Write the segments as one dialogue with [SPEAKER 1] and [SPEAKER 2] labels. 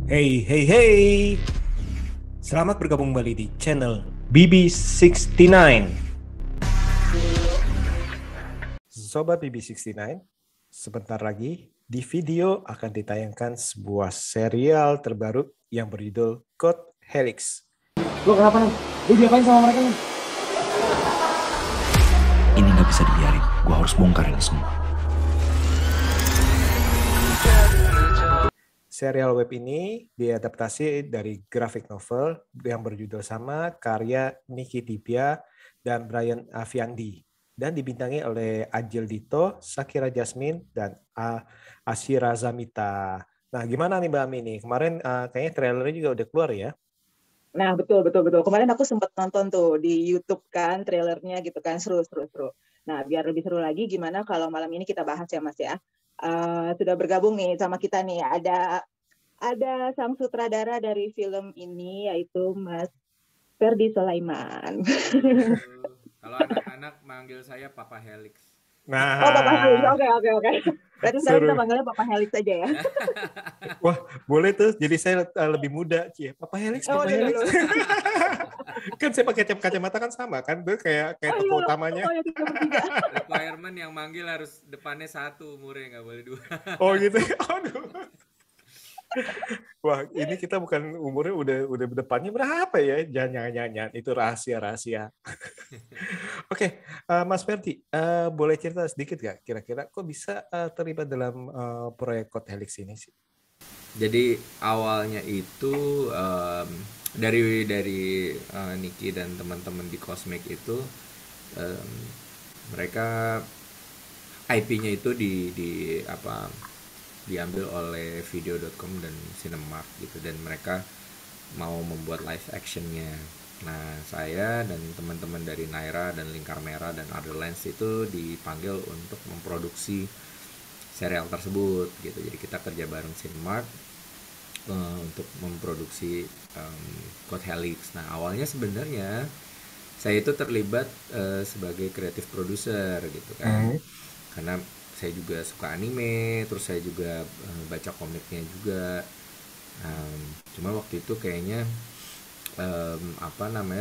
[SPEAKER 1] Hey, hey, hey! Selamat bergabung kembali di channel BB69. Sobat BB69, sebentar lagi di video akan ditayangkan sebuah serial terbaru yang berjudul Code Helix.
[SPEAKER 2] Lo kenapa nih? Lo diapain sama mereka nih?
[SPEAKER 3] Ini nggak bisa dibiarin. Gue harus bongkar ini semua.
[SPEAKER 1] Serial web ini diadaptasi dari graphic novel yang berjudul sama karya Niki Tibia dan Brian Aviandi dan dibintangi oleh Ajil Dito, Shakira Jasmine, dan Ashira Zamita. Nah, gimana nih Mbak Ami nih? Kemarin kayaknya trailernya juga udah keluar ya?
[SPEAKER 4] Nah, betul. Kemarin aku sempat nonton tuh di YouTube kan, trailernya gitu kan, seru. Nah, biar lebih seru lagi, gimana kalau malam ini kita bahas ya, Mas ya. Sudah bergabung nih sama kita nih, ada sang sutradara dari film ini, yaitu Mas Ferdi Sulaiman.
[SPEAKER 5] Kalau anak-anak manggil saya Papa Helix.
[SPEAKER 1] Nah,
[SPEAKER 4] Oh, Papa Helix, oke. Berarti sekarang kita
[SPEAKER 1] seru.
[SPEAKER 4] panggilnya Papa Helix aja ya.
[SPEAKER 1] Wah, boleh tuh. Jadi saya lebih muda, Cie. Papa Helix,
[SPEAKER 4] Oh,
[SPEAKER 1] Papa
[SPEAKER 4] dulu.
[SPEAKER 1] Helix. Kan saya pakai kacamata kan sama kan, tuh kayak
[SPEAKER 4] Oh,
[SPEAKER 1] tokoh
[SPEAKER 4] iya.
[SPEAKER 1] utamanya.
[SPEAKER 4] Oh, ya, kita bertiga.
[SPEAKER 5] Requirement yang manggil harus depannya 1 umurnya, nggak boleh 2.
[SPEAKER 1] Oh gitu. Aduh. Wah, ini kita bukan umurnya udah depannya berapa ya? Jangan itu rahasia. Oke, Mas Ferdi, boleh cerita sedikit gak kira-kira kok bisa terlibat dalam proyek Code Helix ini sih?
[SPEAKER 5] Jadi awalnya itu dari Niki dan teman-teman di Cosmic itu em, mereka IP-nya itu diambil oleh video.com dan Cinemark gitu, dan mereka mau membuat live actionnya. Nah, saya dan teman-teman dari Naira dan Lingkar Merah dan Otherlands itu dipanggil untuk memproduksi serial tersebut gitu. Jadi kita kerja bareng Cinemark untuk memproduksi Code Helix. Nah, awalnya sebenarnya saya itu terlibat sebagai creative producer gitu kan. Karena saya juga suka anime, terus saya juga baca komiknya juga. Cuma waktu itu kayaknya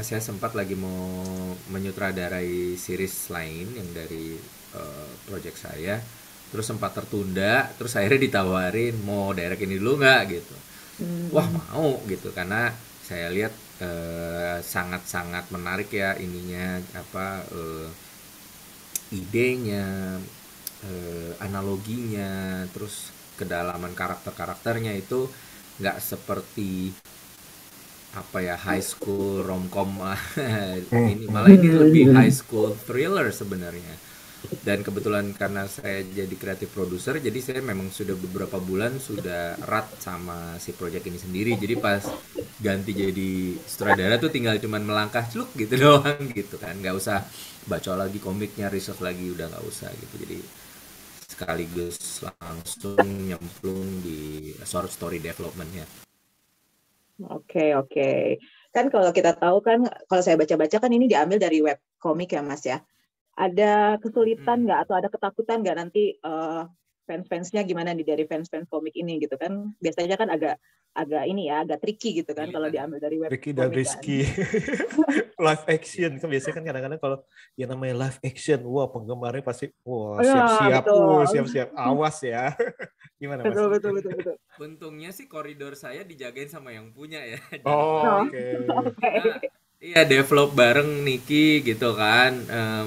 [SPEAKER 5] saya sempat lagi mau menyutradarai series lain yang dari project saya, terus sempat tertunda, terus akhirnya ditawarin mau direct ini dulu nggak gitu. Wah, mau gitu, karena saya lihat sangat-sangat menarik ya ininya, idenya, analoginya, terus kedalaman karakternya itu nggak seperti high school romcom. Ini lebih high school thriller sebenarnya. Dan kebetulan karena saya jadi kreatif produser, jadi saya memang sudah beberapa bulan sudah erat sama si project ini sendiri. Jadi pas ganti jadi sutradara tuh tinggal cuman melangkah celuk gitu doang gitu kan, nggak usah baca lagi komiknya, research lagi, udah nggak usah gitu. Jadi sekaligus langsung nyemplung di short story developmentnya.
[SPEAKER 4] Oke. Kan kalau kita tahu kan, kalau saya baca-baca kan ini diambil dari web komik ya, Mas ya. Ada kesulitan nggak atau ada ketakutan nggak nanti fans-fansnya gimana nih dari fans-fans komik ini gitu kan? Biasanya kan agak ini ya, agak tricky gitu kan kalau diambil dari web
[SPEAKER 1] Ricky dan
[SPEAKER 4] komik kan.
[SPEAKER 1] Rizky. Live action kan biasanya kan kadang-kadang kalau yang namanya live action, wah penggemarnya pasti siap-siap,
[SPEAKER 4] betul.
[SPEAKER 1] siap-siap, awas ya. Gimana Mas?
[SPEAKER 4] Betul.
[SPEAKER 5] Untungnya sih koridor saya dijagain sama yang punya ya. Jadi
[SPEAKER 1] Oh, oke.
[SPEAKER 5] iya, develop bareng Niki gitu kan.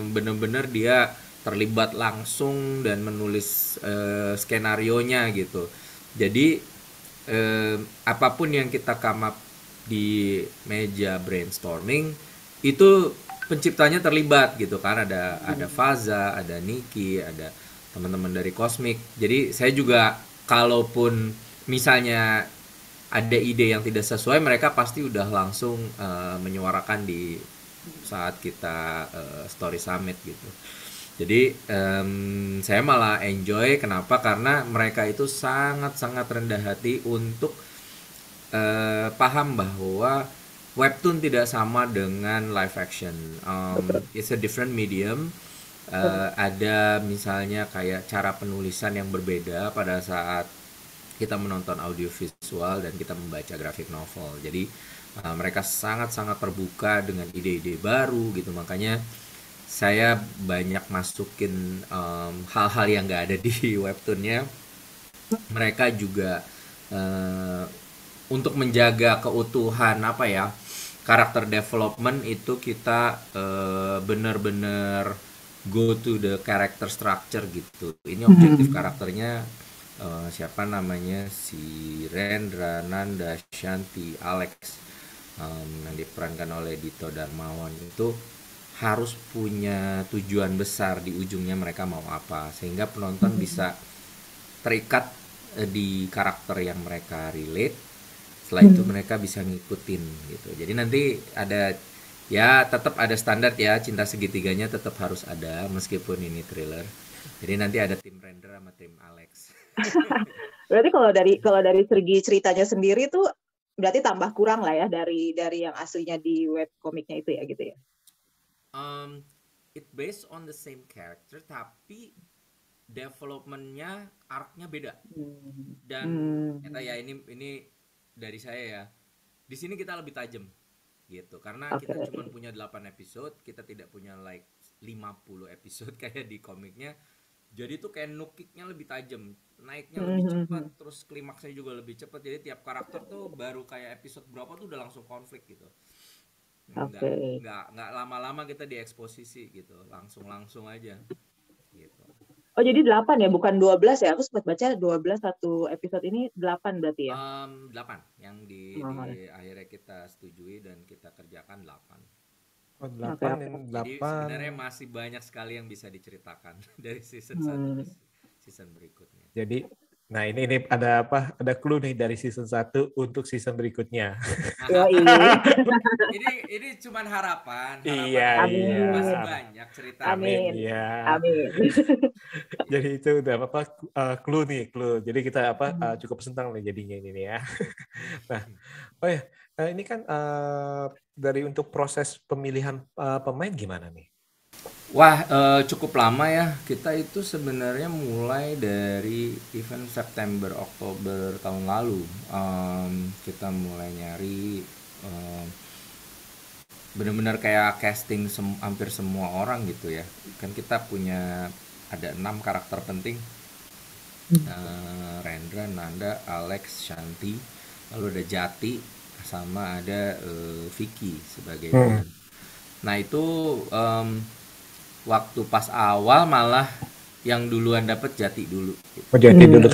[SPEAKER 5] Bener-bener dia terlibat langsung dan menulis skenarionya gitu. Jadi apapun yang kita come up di meja brainstorming itu penciptanya terlibat gitu kan. Ada Faza, ada Niki, ada teman-teman dari Cosmic. Jadi saya juga kalaupun misalnya ada ide yang tidak sesuai, mereka pasti udah langsung menyuarakan di saat kita story summit gitu. Jadi saya malah enjoy. Kenapa? Karena mereka itu sangat-sangat rendah hati untuk paham bahwa webtoon tidak sama dengan live action. It's a different medium. Ada misalnya kayak cara penulisan yang berbeda pada saat kita menonton audio visual, dan kita membaca graphic novel. Jadi mereka sangat-sangat terbuka dengan ide-ide baru gitu. Makanya saya banyak masukin hal-hal yang nggak ada di webtoonnya. Mereka juga untuk menjaga keutuhan karakter development itu kita bener-bener go to the character structure gitu. Ini objektif karakternya siapa namanya, si Rendra, Nanda, Shanti, Alex, yang diperankan oleh Dito Darmawan, itu harus punya tujuan besar di ujungnya mereka mau apa, sehingga penonton bisa terikat di karakter yang mereka relate. Setelah itu mereka bisa ngikutin gitu. Jadi nanti ada, ya tetap ada standar ya, cinta segitiganya tetap harus ada meskipun ini thriller. Jadi nanti ada tim Rendra sama tim Alex.
[SPEAKER 4] Berarti kalau dari segi ceritanya sendiri tuh berarti tambah kurang lah ya dari yang aslinya di web komiknya itu ya gitu ya.
[SPEAKER 5] It based on the same character, tapi developmentnya, arc-nya beda. Dan ini dari saya ya. Di sini kita lebih tajam gitu, karena kita cuma punya 8 episode, kita tidak punya like 50 episode kayak di komiknya. Jadi tuh kayak nukiknya lebih tajam, naiknya lebih cepat, terus klimaksnya juga lebih cepat. Jadi tiap karakter tuh baru kayak episode berapa tuh udah langsung konflik gitu. Nggak lama-lama kita dieksposisi gitu, langsung aja gitu.
[SPEAKER 4] Oh jadi 8 ya, bukan 12 ya? Aku sempat baca 12 satu episode, ini 8 berarti ya?
[SPEAKER 5] 8 yang di akhirnya kita setujui dan kita kerjakan 8.
[SPEAKER 1] Oh, 8.
[SPEAKER 5] Jadi sebenarnya masih banyak sekali yang bisa diceritakan dari season 1 ke season berikutnya.
[SPEAKER 1] Jadi, nah ini ada apa? Ada clue nih dari season 1 untuk season berikutnya.
[SPEAKER 5] Ini cuman harapan.
[SPEAKER 1] Iya.
[SPEAKER 5] Masih banyak cerita.
[SPEAKER 4] Amin.
[SPEAKER 1] Iya.
[SPEAKER 4] Amin.
[SPEAKER 1] Jadi itu udah clue nih, clue. Jadi kita cukup senang nih jadinya ini ya. Nah, ini kan dari untuk proses pemilihan pemain gimana nih?
[SPEAKER 5] Wah, cukup lama ya. Kita itu sebenarnya mulai dari event September Oktober tahun lalu. Kita mulai nyari benar-benar kayak casting hampir semua orang gitu ya. Kan kita punya ada 6 karakter penting. Rendra, Nanda, Alex, Shanti, lalu ada Jati, sama ada Vicky sebagai villain. Nah itu waktu pas awal malah yang duluan dapet Jati dulu.
[SPEAKER 1] Jati dulu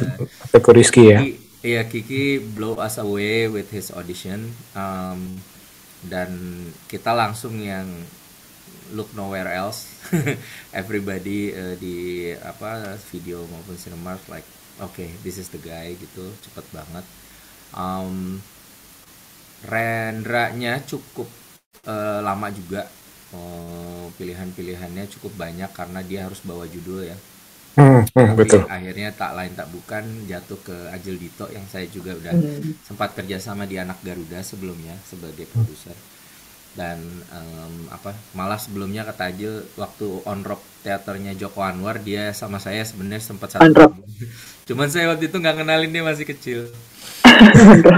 [SPEAKER 1] ke Rizky ya?
[SPEAKER 5] Iya, Kiki blow us away with his audition, dan kita langsung yang look nowhere else. Everybody di video maupun cinema like okay, this is the guy gitu, cepet banget. Rendranya cukup lama juga, pilihannya cukup banyak karena dia harus bawa judul ya. Tapi
[SPEAKER 1] betul.
[SPEAKER 5] Akhirnya tak lain tak bukan jatuh ke Ajil Dito yang saya juga udah sempat kerjasama di Anak Garuda sebelumnya sebagai produser. Dan malah sebelumnya kata Ajil waktu on rock teaternya Joko Anwar, dia sama saya sebenarnya sempat satu tahun. Cuman saya waktu itu nggak kenalin, dia masih kecil.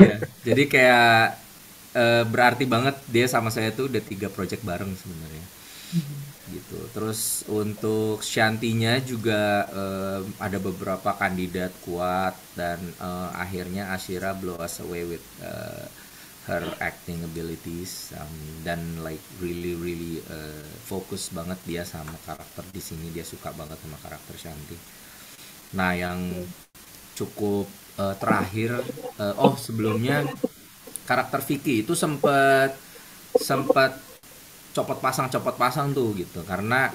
[SPEAKER 5] Ya, jadi kayak berarti banget dia sama saya tuh udah 3 project bareng sebenarnya. Gitu. Terus untuk Shantinya juga ada beberapa kandidat kuat, dan akhirnya Ashira blow us away with her acting abilities, dan like really fokus banget dia sama karakter di sini. Dia suka banget sama karakter Shanti. Nah yang cukup terakhir, sebelumnya karakter Vicky itu sempat copot pasang tuh gitu, karena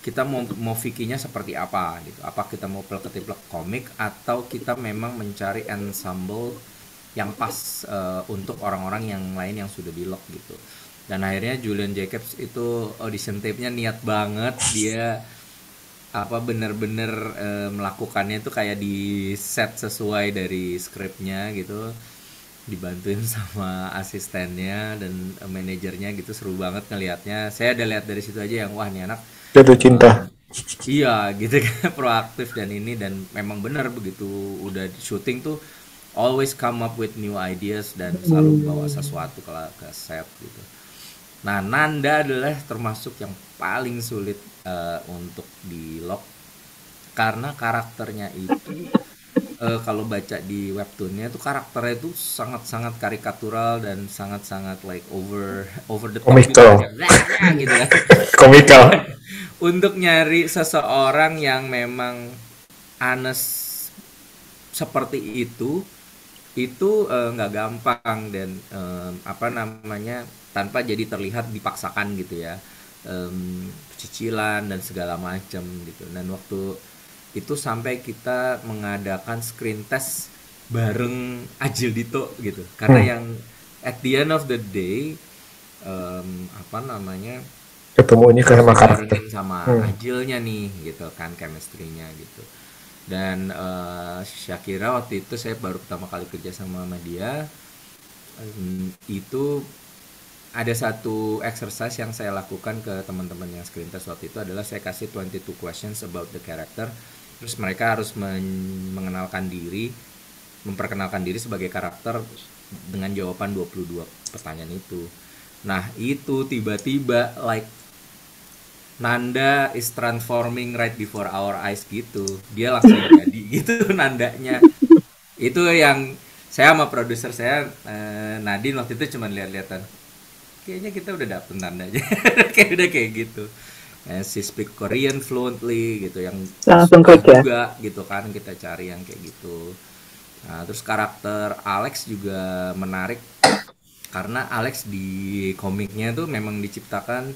[SPEAKER 5] kita mau Vicky-nya seperti apa gitu. Apa kita mau plek-plek komik atau kita memang mencari ensemble yang pas untuk orang-orang yang lain yang sudah di lock gitu. Dan akhirnya Julian Jacobs itu audition tape-nya niat banget, dia bener-bener melakukannya tuh kayak di set sesuai dari skripnya gitu, dibantuin sama asistennya dan manajernya gitu. Seru banget ngelihatnya. Saya udah lihat dari situ aja yang wah nih anak
[SPEAKER 1] jatuh cinta.
[SPEAKER 5] Iya gitu kan, proaktif dan ini, dan memang benar begitu udah syuting tuh always come up with new ideas dan selalu bawa sesuatu ke set gitu. Nah, Nanda adalah termasuk yang paling sulit untuk di lock karena karakternya itu kalau baca di webtoonnya tuh karakternya itu sangat-sangat karikatural dan sangat-sangat like over the top gitu
[SPEAKER 1] Komikal.
[SPEAKER 5] aja. Gitu kan.
[SPEAKER 1] Komikal.
[SPEAKER 5] Untuk nyari seseorang yang memang honest seperti itu nggak gampang, dan apa namanya, tanpa jadi terlihat dipaksakan gitu ya. Cicilan dan segala macam gitu. Dan waktu itu sampai kita mengadakan screen test bareng Ajil Dito gitu, karena yang at the end of the day apa namanya,
[SPEAKER 1] Ketemunya
[SPEAKER 5] harus
[SPEAKER 1] sama karakter.
[SPEAKER 5] dibarengin sama Ajilnya nih gitu kan, chemistry-nya gitu. Dan Shakira waktu itu saya baru pertama kali kerja sama dia. Itu ada satu exercise yang saya lakukan ke teman-teman yang screen test waktu itu adalah saya kasih 22 questions about the character. Terus mereka harus mengenalkan diri, memperkenalkan diri sebagai karakter dengan jawaban 22 pertanyaan itu. Nah, itu tiba-tiba like Nanda is transforming right before our eyes gitu. Dia langsung jadi gitu Nandanya. Itu yang saya sama produser saya Nadine waktu itu cuma lihat-lihatan. Kayaknya kita udah dapet Nandanya. Kayak udah kayak gitu. She speak Korean fluently gitu, yang
[SPEAKER 4] Langsung
[SPEAKER 5] suka
[SPEAKER 4] klik ya.
[SPEAKER 5] juga gitu kan, kita cari yang kayak gitu. Nah, terus karakter Alex juga menarik karena Alex di komiknya tuh memang diciptakan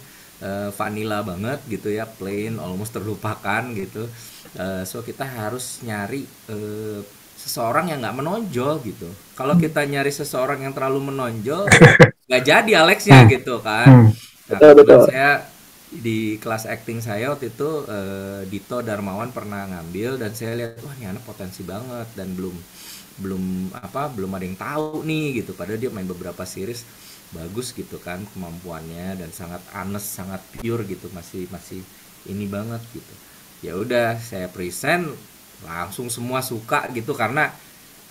[SPEAKER 5] vanilla banget gitu ya, plain, almost terlupakan gitu. So kita harus nyari seseorang yang nggak menonjol gitu. Kalau kita nyari seseorang yang terlalu menonjol, nggak jadi Alexnya gitu kan. Nah, kebetulan saya di kelas acting saya waktu itu Dito Darmawan pernah ngambil, dan saya lihat wah ini anak potensi banget, dan belum ada yang tahu nih gitu, padahal dia main beberapa series bagus gitu kan kemampuannya, dan sangat honest, sangat pure gitu, masih ini banget gitu. Ya udah saya present, langsung semua suka gitu karena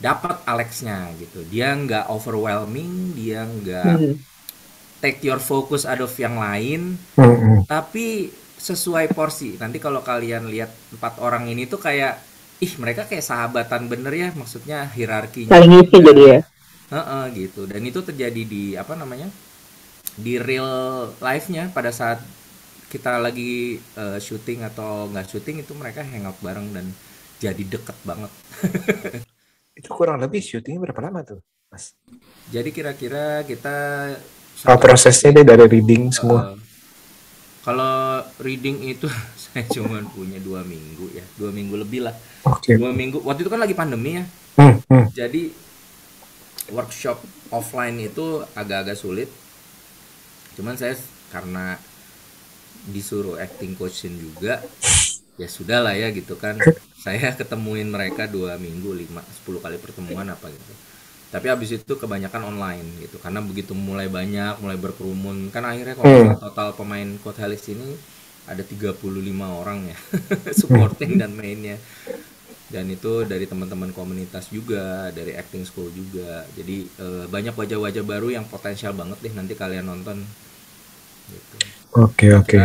[SPEAKER 5] dapat Alexnya gitu, dia nggak overwhelming, dia nggak take your focus out of yang lain, tapi sesuai porsi. Nanti kalau kalian lihat 4 orang ini tuh kayak mereka kayak sahabatan bener ya, maksudnya hierarkinya
[SPEAKER 4] Saling isi jadi ya.
[SPEAKER 5] gitu. Dan itu terjadi di apa namanya, di real life-nya pada saat kita lagi syuting atau nggak syuting, itu mereka hangout bareng dan jadi deket banget.
[SPEAKER 1] Itu kurang lebih syutingnya berapa lama tuh, Mas?
[SPEAKER 5] Jadi kira-kira kita
[SPEAKER 1] prosesnya deh dari reading semua.
[SPEAKER 5] Kalau reading itu saya cuma punya 2 minggu ya, 2 minggu lebih lah.
[SPEAKER 1] Oke.
[SPEAKER 5] 2 minggu. Waktu itu kan lagi pandemi ya. Jadi workshop offline itu agak-agak sulit. Cuman saya karena disuruh acting coachin juga, ya sudah lah ya gitu kan. Saya ketemuin mereka 2 minggu, 10 kali pertemuan apa gitu. Tapi habis itu kebanyakan online gitu, karena begitu mulai berkerumun kan, akhirnya kalau total pemain Code Helix ini ada 35 orang ya supporting dan mainnya, dan itu dari teman-teman komunitas juga, dari acting school juga. Jadi banyak wajah-wajah baru yang potensial banget deh nanti kalian nonton gitu.
[SPEAKER 1] Oke.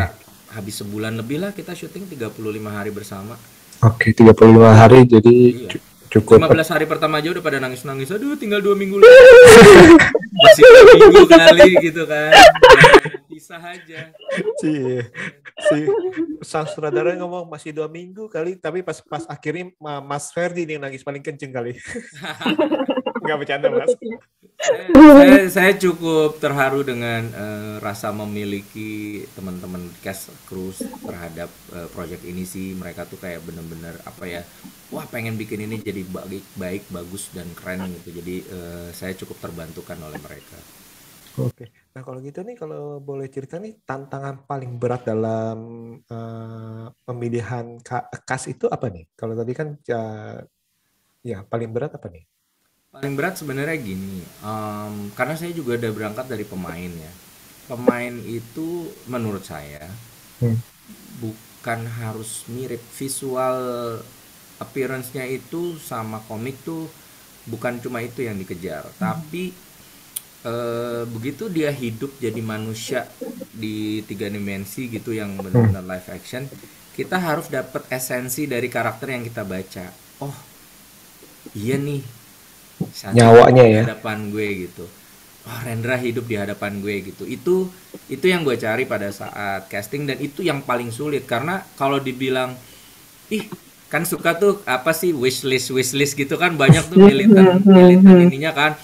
[SPEAKER 5] Habis sebulan lebih lah kita syuting, 35 hari bersama.
[SPEAKER 1] Oke, 35 hari jadi
[SPEAKER 5] Iya.
[SPEAKER 1] cukup.
[SPEAKER 5] 15 hari pertama aja udah pada nangis-nangis, aduh tinggal 2 minggu lagi. Masih 2 minggu kali gitu kan, pisah aja.
[SPEAKER 1] Si sang sutradara ngomong masih 2 minggu kali, tapi pas akhirnya Mas Ferdi yang nangis paling kenceng kali. Nggak bercanda, Mas.
[SPEAKER 5] Saya cukup terharu dengan rasa memiliki teman-teman cast kru terhadap project ini sih. Mereka tuh kayak bener-bener apa ya, wah pengen bikin ini jadi baik, bagus dan keren gitu. Jadi saya cukup terbantukan oleh mereka.
[SPEAKER 1] Oke. Nah kalau gitu nih, kalau boleh cerita nih, tantangan paling berat dalam pemilihan cast itu apa nih? Kalau tadi kan ya paling berat apa nih?
[SPEAKER 5] Paling berat sebenarnya gini, karena saya juga udah berangkat dari pemain ya. Pemain itu menurut saya bukan harus mirip. Visual appearance-nya itu sama komik tuh bukan cuma itu yang dikejar, tapi begitu dia hidup jadi manusia di 3 dimensi gitu yang benar-benar live action, kita harus dapat esensi dari karakter yang kita baca. Oh iya nih,
[SPEAKER 1] Nyawanya
[SPEAKER 5] di
[SPEAKER 1] ya.
[SPEAKER 5] hadapan gue gitu. Oh, Rendra hidup di hadapan gue gitu. Itu yang gue cari pada saat casting, dan itu yang paling sulit karena kalau dibilang ih kan suka tuh apa sih wishlist gitu kan, banyak tuh militan ininya kan.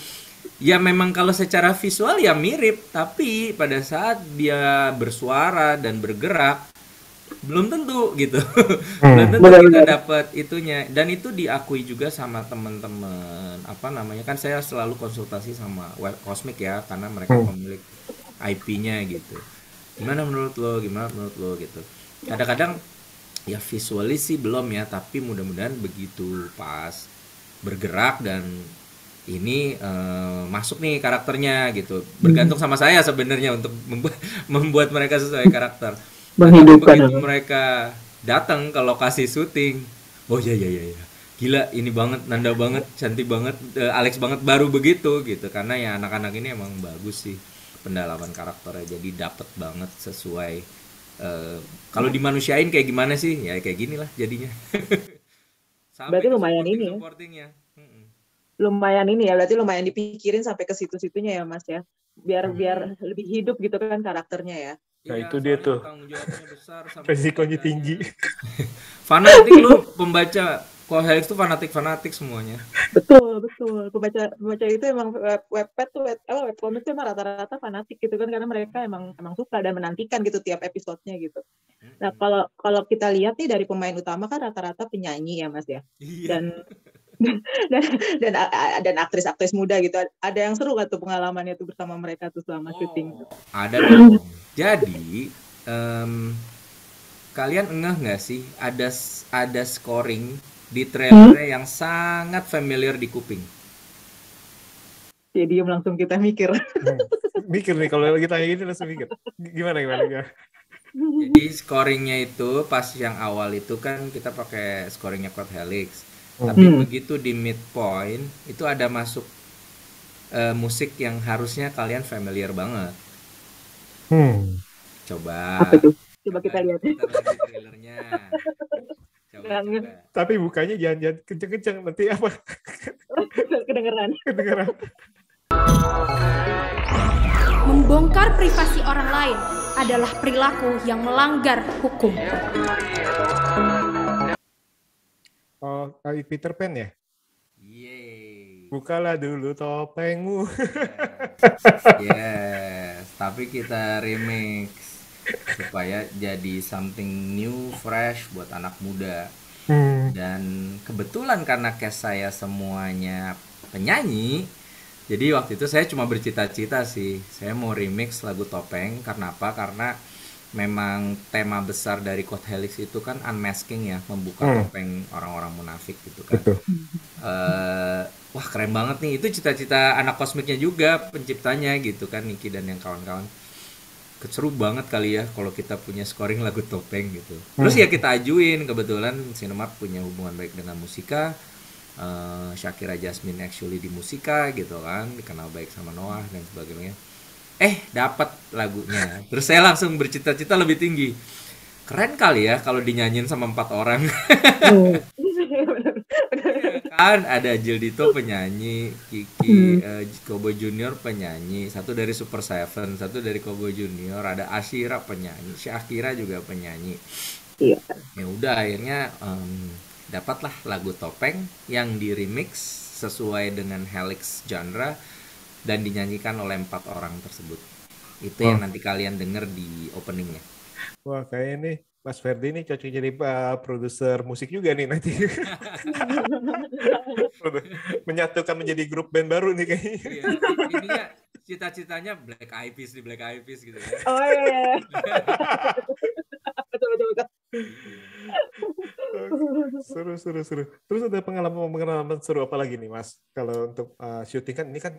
[SPEAKER 5] Ya memang kalau secara visual ya mirip, tapi pada saat dia bersuara dan bergerak belum tentu gitu. Belum tentu kita dapat itunya, dan itu diakui juga sama teman-teman apa namanya, kan saya selalu konsultasi sama Web Cosmic ya karena mereka pemilik IP-nya gitu. Gimana menurut lo gitu. Kadang-kadang ya visualis sih belum ya, tapi mudah-mudahan begitu pas bergerak dan ini masuk nih karakternya gitu. Bergantung sama saya sebenarnya untuk membuat mereka sesuai karakter. Tapi begitu mereka datang ke lokasi syuting, oh ya, gila ini banget, Nanda banget, cantik banget, Alex banget, baru begitu gitu. Karena ya anak-anak ini emang bagus sih pendalaman karakternya, jadi dapet banget sesuai. Kalau dimanusiain kayak gimana sih? Ya kayak gini lah jadinya. Sampai
[SPEAKER 4] Berarti
[SPEAKER 5] ke
[SPEAKER 4] lumayan ini ya.
[SPEAKER 5] supportingnya.
[SPEAKER 4] Lumayan ini ya, berarti lumayan dipikirin sampai ke situ-situnya ya Mas ya. Biar lebih hidup gitu kan karakternya ya.
[SPEAKER 1] Nah itu dia tuh,
[SPEAKER 5] tanggung jawabnya besar,
[SPEAKER 1] resikonya tinggi.
[SPEAKER 5] Fanatik lu pembaca, kalau Helix tuh fanatik semuanya.
[SPEAKER 4] Betul. Pembaca itu emang webpad tuh webcomic tuh emang rata-rata fanatik gitu kan, karena mereka emang suka dan menantikan gitu tiap episodenya gitu. Nah, kalau kita lihat nih dari pemain utama kan rata-rata penyanyi ya Mas ya.
[SPEAKER 5] Iya.
[SPEAKER 4] Dan aktris-aktris muda gitu. Ada yang seru gak tuh pengalamannya tuh bersama mereka tuh selama syuting?
[SPEAKER 5] Ada dong. Jadi kalian ngeh nggak sih ada scoring di trailer yang sangat familiar di kuping?
[SPEAKER 4] Jadi langsung kita mikir.
[SPEAKER 1] Mikir nih kalau lagi tanya gini langsung mikir. Gimana?
[SPEAKER 5] Jadi scoringnya itu pas yang awal itu kan kita pakai scoringnya Code Helix. Tapi begitu di midpoint itu ada masuk musik yang harusnya kalian familiar banget. Coba.
[SPEAKER 4] Apa tuh? Coba kita lihat.
[SPEAKER 5] Kita lagi trailernya. Coba.
[SPEAKER 1] Tapi bukanya jangan kenceng-kenceng, nanti apa?
[SPEAKER 4] Kedengeran.
[SPEAKER 6] Membongkar privasi orang lain adalah perilaku yang melanggar hukum.
[SPEAKER 1] Oh, Peter Pan ya?
[SPEAKER 5] Yeay.
[SPEAKER 1] Bukalah dulu topengmu.
[SPEAKER 5] Yes. Tapi kita remix supaya jadi something new, fresh buat anak muda. Dan kebetulan karena cast saya semuanya penyanyi, jadi waktu itu saya cuma bercita-cita sih, saya mau remix lagu Topeng. Karena apa? Karena memang tema besar dari Code Helix itu kan unmasking ya, membuka topeng orang-orang munafik gitu kan. Wah keren banget nih, itu cita-cita anak kosmiknya juga penciptanya gitu kan, Niki dan yang kawan-kawan. Seru banget kali ya kalau kita punya scoring lagu Topeng gitu. Terus ya kita ajuin, kebetulan Cinemark punya hubungan baik dengan Musika, Shakira Jasmine actually di Musika gitu kan, dikenal baik sama Noah dan sebagainya. Dapat lagunya. Terus saya langsung bercita-cita lebih tinggi. Keren kali ya kalau dinyanyiin sama 4 orang. Kan ada Jildito penyanyi, Kiki Cowboy Junior penyanyi, satu dari Super Seven, satu dari Cowboy Junior, ada Ashira penyanyi, Shakira juga penyanyi.
[SPEAKER 4] Iya.
[SPEAKER 5] Ya udah akhirnya dapatlah lagu Topeng yang di remix sesuai dengan Helix genre dan dinyanyikan oleh 4 orang tersebut. Itu yang nanti kalian denger di openingnya.
[SPEAKER 1] Wah, kayaknya nih Mas Ferdi nih cocok jadi produser musik juga nih nanti. Menyatukan menjadi grup band baru nih kayaknya.
[SPEAKER 5] Iya, ininya cita-citanya Black Eyed Peas gitu ya.
[SPEAKER 4] Oh iya. Betul.
[SPEAKER 1] Seru. Terus ada pengalaman seru apa lagi nih Mas? Kalau untuk syuting kan ini kan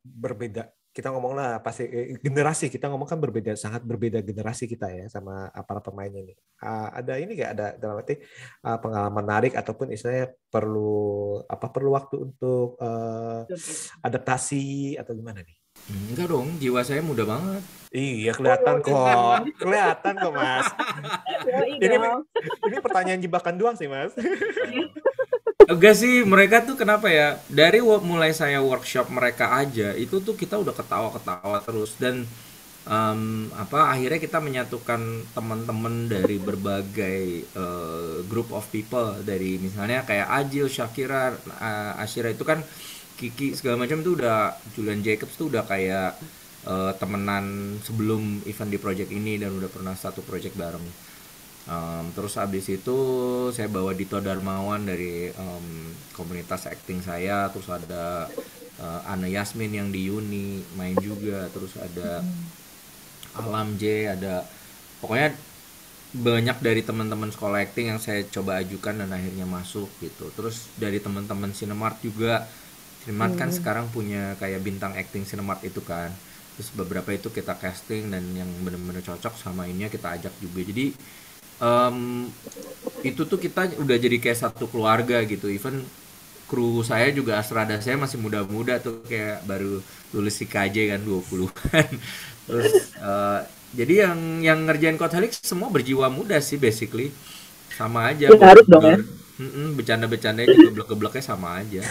[SPEAKER 1] berbeda kita ngomonglah pasti generasi kita ngomong kan berbeda, sangat berbeda generasi kita ya sama para pemain ini. Ada ini nggak, ada dalam arti pengalaman menarik ataupun istilahnya perlu waktu untuk adaptasi atau gimana nih?
[SPEAKER 5] Enggak dong, jiwa saya muda banget.
[SPEAKER 1] Iya, kelihatan kok Mas. Ini pertanyaan jebakan doang sih Mas.
[SPEAKER 5] Enggak sih, mereka tuh kenapa ya? Dari mulai saya workshop mereka aja, itu tuh kita udah ketawa-ketawa terus dan akhirnya kita menyatukan teman-teman dari berbagai group of people, dari misalnya kayak Ajil, Shakira, Ashira itu kan, Kiki segala macam tuh udah, Julian Jacobs tuh udah kayak temenan sebelum event di project ini dan udah pernah satu project bareng. Terus abis itu saya bawa Dito Darmawan dari komunitas acting saya, terus ada Anne Yasmin yang di Uni main juga, terus ada Alam J, ada pokoknya banyak dari teman-teman sekolah acting yang saya coba ajukan dan akhirnya masuk gitu. Terus dari teman-teman Cinemart juga, Cinemart kan sekarang punya kayak bintang acting Cinemart itu kan, terus beberapa itu kita casting dan yang benar-benar cocok sama ini kita ajak juga. Jadi itu tuh kita udah jadi kayak satu keluarga gitu. Even kru saya juga, Astrada saya masih muda-muda tuh, kayak baru lulus IKJ kan 20-an. Terus jadi yang ngerjain Code Helix semua berjiwa muda sih basically. Sama aja.
[SPEAKER 4] Ya, harus dong ya.
[SPEAKER 5] Bercanda-bercandanya juga geblek-gebleknya sama aja.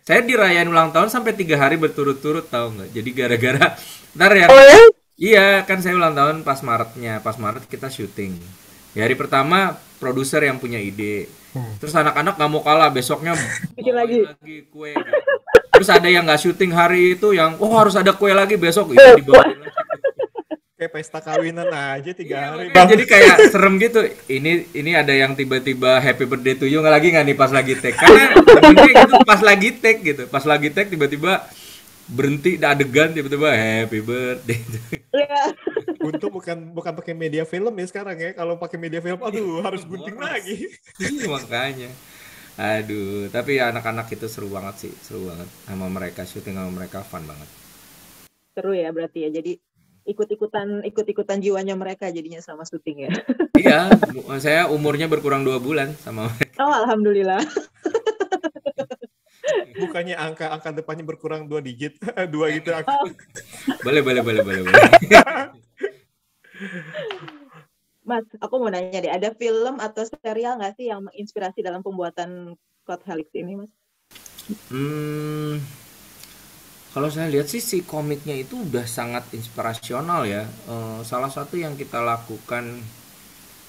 [SPEAKER 5] Saya dirayain ulang tahun sampai 3 hari berturut-turut, tahu nggak? Jadi gara-gara ntar ya. Iya, kan saya ulang tahun pas Maretnya. Pas Maret kita syuting. Di hari pertama produser yang punya ide. Terus anak-anak nggak mau kalah, besoknya
[SPEAKER 4] bikin lagi
[SPEAKER 5] kue. Gitu. Terus ada yang nggak syuting hari itu, yang harus ada kue lagi besok. Itu dibawain lagi.
[SPEAKER 1] Kayak pesta kawinan aja 3 hari.
[SPEAKER 5] Jadi kayak serem gitu. Ini ada yang tiba-tiba happy birthday to you nggak nih pas lagi take. Karena gitu pas lagi take gitu. Pas lagi take tiba-tiba berhenti adegan, tiba-tiba happy birthday.
[SPEAKER 1] Untung bukan pakai media film ya sekarang ya. Kalau pakai media film, aduh harus gunting lagi.
[SPEAKER 5] Iya makanya. Aduh, tapi anak-anak itu seru banget sih, seru banget sama mereka, syuting sama mereka fun banget.
[SPEAKER 4] Seru ya berarti ya. Jadi ikut-ikutan jiwanya mereka jadinya sama syuting ya.
[SPEAKER 5] Iya, saya umurnya berkurang 2 bulan sama mereka.
[SPEAKER 4] Oh, alhamdulillah.
[SPEAKER 1] Bukannya angka depannya berkurang 2 digit, 2 gitu.
[SPEAKER 5] Boleh.
[SPEAKER 4] Mas, aku mau nanya deh, ada film atau serial nggak sih yang menginspirasi dalam pembuatan Code Helix ini, Mas?
[SPEAKER 5] Kalau saya lihat sih si komiknya itu udah sangat inspirasional ya. Salah satu yang kita lakukan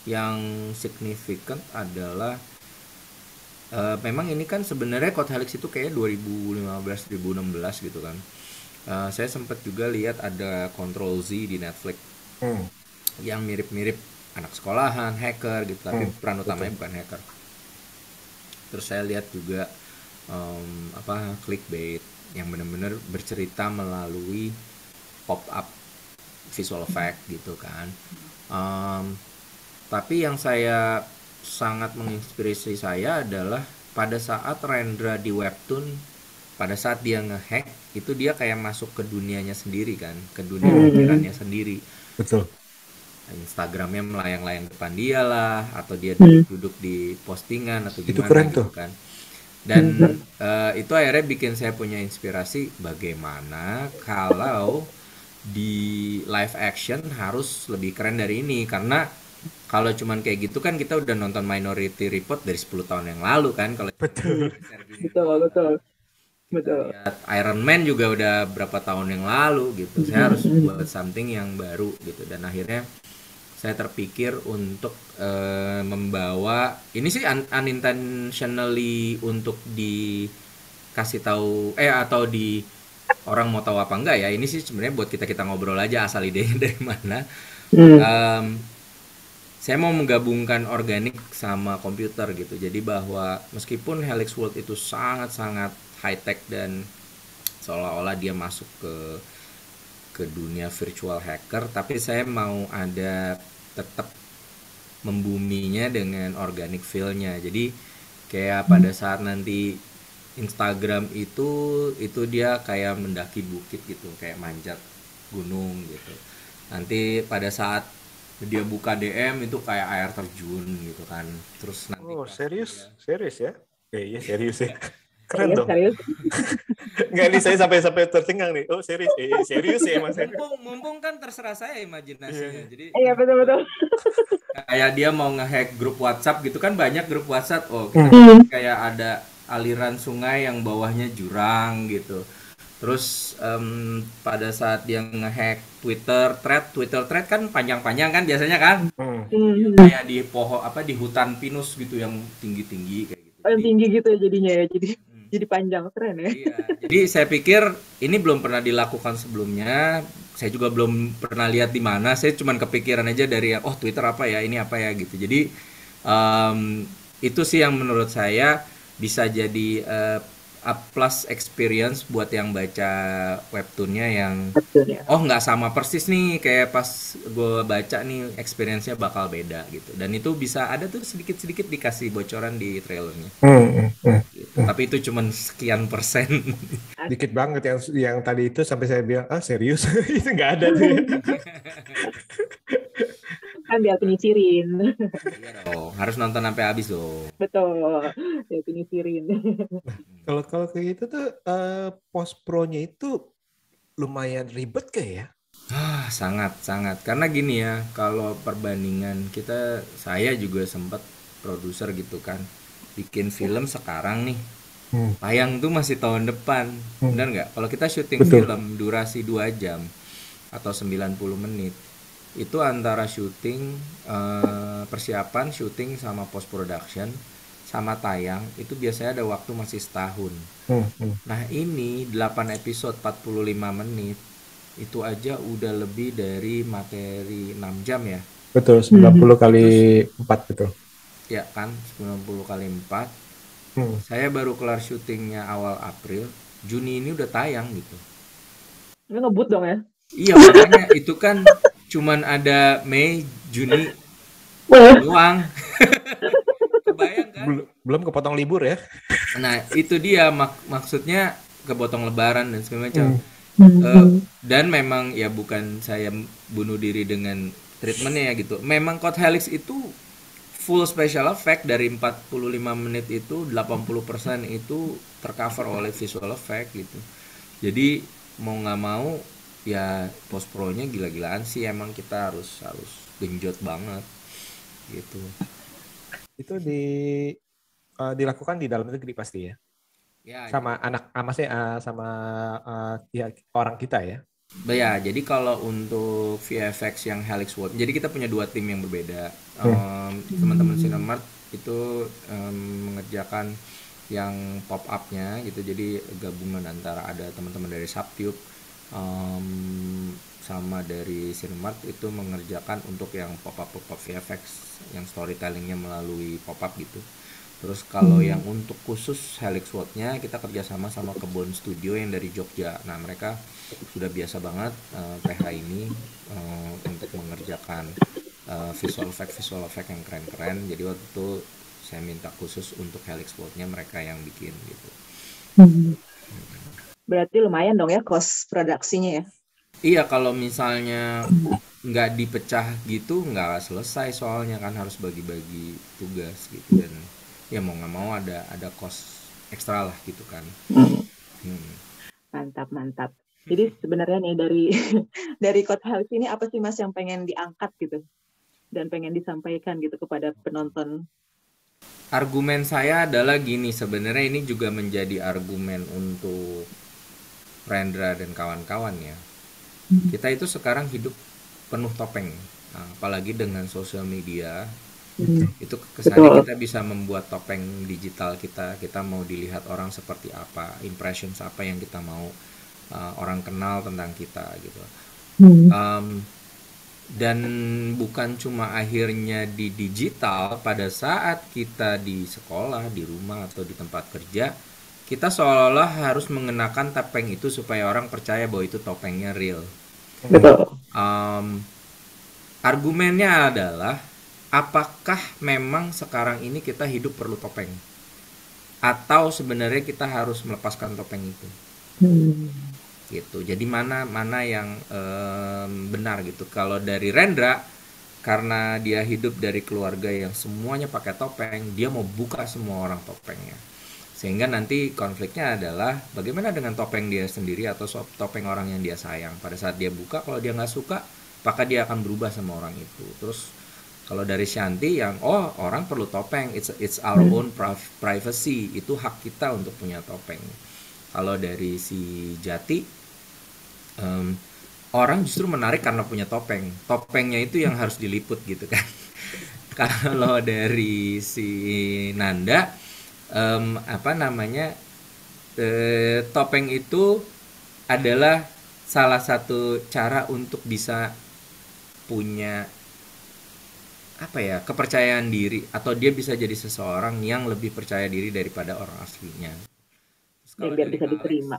[SPEAKER 5] yang signifikan adalah memang ini kan sebenarnya Code Helix itu kayak 2015-2016 gitu kan. Saya sempat juga lihat ada Control Z di Netflix yang mirip-mirip anak sekolahan, hacker gitu, tapi peran utamanya bukan hacker. Terus saya lihat juga clickbait yang benar-benar bercerita melalui pop-up visual effect gitu kan. Tapi yang saya sangat menginspirasi saya adalah pada saat Rendra di webtoon, pada saat dia ngehack itu dia kayak masuk ke dunianya sendiri kan, ke dunia pikirannya sendiri.
[SPEAKER 1] Betul.
[SPEAKER 5] Instagramnya melayang-layang depan dia lah, atau dia duduk di postingan atau gimana
[SPEAKER 1] itu keren
[SPEAKER 5] gitu
[SPEAKER 1] tuh
[SPEAKER 5] kan. Dan itu akhirnya bikin saya punya inspirasi bagaimana kalau di live action harus lebih keren dari ini, karena kalau cuman kayak gitu kan kita udah nonton Minority Report dari 10 tahun yang lalu kan. Kalau
[SPEAKER 4] Betul.
[SPEAKER 5] lihat Iron Man juga udah berapa tahun yang lalu gitu. Saya harus buat something yang baru gitu, dan akhirnya saya terpikir untuk membawa ini sih unintentionally untuk dikasih tahu atau di orang mau tahu apa enggak ya. Ini sih sebenarnya buat kita ngobrol aja asal idenya dari mana. Saya mau menggabungkan organik sama komputer gitu. Jadi bahwa meskipun Helix World itu sangat-sangat high tech dan seolah-olah dia masuk ke dunia virtual hacker, tapi saya mau ada tetap membuminya dengan organic feel-nya. Jadi kayak pada saat nanti Instagram itu dia kayak mendaki bukit gitu, kayak manjat gunung gitu. Nanti pada saat dia buka DM itu kayak air terjun gitu kan. Terus nanti
[SPEAKER 1] Oh,
[SPEAKER 5] caption
[SPEAKER 1] serius?
[SPEAKER 5] dia.
[SPEAKER 1] Serius ya? Iya, serius ya. Keren
[SPEAKER 4] Serius,
[SPEAKER 1] dong.
[SPEAKER 4] serius.
[SPEAKER 1] Enggak nih, saya sampai tercengang nih. Oh, serius. Serius ya emang serius.
[SPEAKER 5] Mumpung kan terserah saya imajinasinya. Jadi
[SPEAKER 4] Iya, betul-betul.
[SPEAKER 5] kayak dia mau ngehack grup WhatsApp gitu kan, banyak grup WhatsApp. Oh, kita kayak ada aliran sungai yang bawahnya jurang gitu. Terus pada saat dia ngehack Twitter thread kan panjang-panjang kan biasanya kan. Kayak di di hutan pinus gitu yang tinggi-tinggi kayak gitu.
[SPEAKER 4] Yang tinggi gitu ya jadinya ya. Jadi panjang, keren ya.
[SPEAKER 5] Iya, jadi saya pikir ini belum pernah dilakukan sebelumnya. Saya juga belum pernah lihat di mana. Saya cuma kepikiran aja dari Twitter apa ya, ini apa ya gitu. Jadi itu sih yang menurut saya bisa jadi a plus experience buat yang baca webtoonnya yang nggak sama persis nih kayak pas gue baca nih, experience-nya bakal beda gitu. Dan itu bisa ada tuh sedikit-sedikit dikasih bocoran di trailernya. Gitu. Tapi itu cuman sekian persen.
[SPEAKER 1] Dikit banget yang tadi itu sampai saya bilang, serius? Itu nggak ada tuh ya.
[SPEAKER 4] Kan biar penyisirin.
[SPEAKER 5] Iya dong, harus nonton sampai habis loh.
[SPEAKER 4] Betul, biar penyisirin.
[SPEAKER 1] Kalau kayak gitu tuh post pro-nya itu lumayan ribet kayak ya?
[SPEAKER 5] Sangat. Karena gini ya, kalau perbandingan saya juga sempat produser gitu kan, bikin film sekarang nih, tayang tuh masih tahun depan, benar nggak? Kalau kita syuting film durasi 2 jam atau 90 menit, itu antara syuting, persiapan syuting sama post production sama tayang itu biasanya ada waktu masih setahun. Nah ini 8 episode 45 menit itu aja udah lebih dari materi 6 jam ya.
[SPEAKER 1] Betul, 90 kali 4 betul.
[SPEAKER 5] Ya kan, 90 kali 4. Saya baru kelar syutingnya awal April, Juni ini udah tayang gitu.
[SPEAKER 4] Ini ngebut dong ya?
[SPEAKER 5] Iya, makanya itu kan cuman ada Mei, Juni doang. Kebayang kan?
[SPEAKER 1] Belum kepotong libur ya.
[SPEAKER 5] Nah, itu dia maksudnya kepotong lebaran dan segala macam. Dan memang ya bukan saya bunuh diri dengan treatmentnya ya gitu. Memang Code Helix itu full special effect, dari 45 menit itu 80% itu tercover oleh visual effect gitu. Jadi mau nggak mau ya post pro-nya gila-gilaan sih, emang kita harus genjot banget gitu. Itu
[SPEAKER 1] dilakukan di dalam negeri pasti ya. Ya sama sama orang kita ya.
[SPEAKER 5] Ya, jadi kalau untuk VFX yang Helix World, jadi kita punya 2 tim yang berbeda. Teman-teman Cinemart itu mengerjakan yang pop up-nya gitu, jadi gabungan antara ada teman-teman dari Subtube sama dari Cinemart itu mengerjakan untuk yang pop up VFX yang storytelling-nya melalui pop up gitu. Terus kalau yang untuk khusus Helix World-nya kita kerjasama sama Kebon Studio yang dari Jogja. Nah mereka sudah biasa banget PH ini untuk mengerjakan visual effect yang keren-keren. Jadi waktu itu saya minta khusus untuk Helix World-nya mereka yang bikin gitu.
[SPEAKER 4] Berarti lumayan dong ya cost produksinya ya?
[SPEAKER 5] Iya, kalau misalnya nggak dipecah gitu nggak selesai, soalnya kan harus bagi-bagi tugas gitu, dan ya mau nggak mau ada cost ekstra lah gitu kan.
[SPEAKER 4] Mantap. Jadi sebenarnya nih dari Code Helix ini apa sih Mas yang pengen diangkat gitu dan pengen disampaikan gitu kepada penonton?
[SPEAKER 5] Argumen saya adalah gini, sebenarnya ini juga menjadi argumen untuk Rendra dan kawan-kawan ya. Kita itu sekarang hidup penuh topeng, apalagi dengan sosial media. Itu kesannya kita bisa membuat topeng digital kita mau dilihat orang seperti apa, impressions apa yang kita mau orang kenal tentang kita gitu. Dan bukan cuma akhirnya di digital, pada saat kita di sekolah, di rumah atau di tempat kerja, kita seolah-olah harus mengenakan topeng itu supaya orang percaya bahwa itu topengnya real. Argumennya adalah, apakah memang sekarang ini kita hidup perlu topeng? atau sebenarnya kita harus melepaskan topeng itu gitu. Jadi mana yang benar gitu. Kalau dari Rendra, karena dia hidup dari keluarga yang semuanya pakai topeng, dia mau buka semua orang topengnya. Sehingga nanti konfliknya adalah bagaimana dengan topeng dia sendiri atau topeng orang yang dia sayang. Pada saat dia buka, kalau dia nggak suka, maka dia akan berubah sama orang itu. Terus kalau dari Shanti yang orang perlu topeng, it's our own privacy, itu hak kita untuk punya topeng. Kalau dari si Jati, orang justru menarik karena punya topeng. Topengnya itu yang harus diliput gitu kan. Kalau dari si Nanda, topeng itu adalah salah satu cara untuk bisa punya kepercayaan diri, atau dia bisa jadi seseorang yang lebih percaya diri daripada orang aslinya.
[SPEAKER 4] Kalau biar bisa diterima.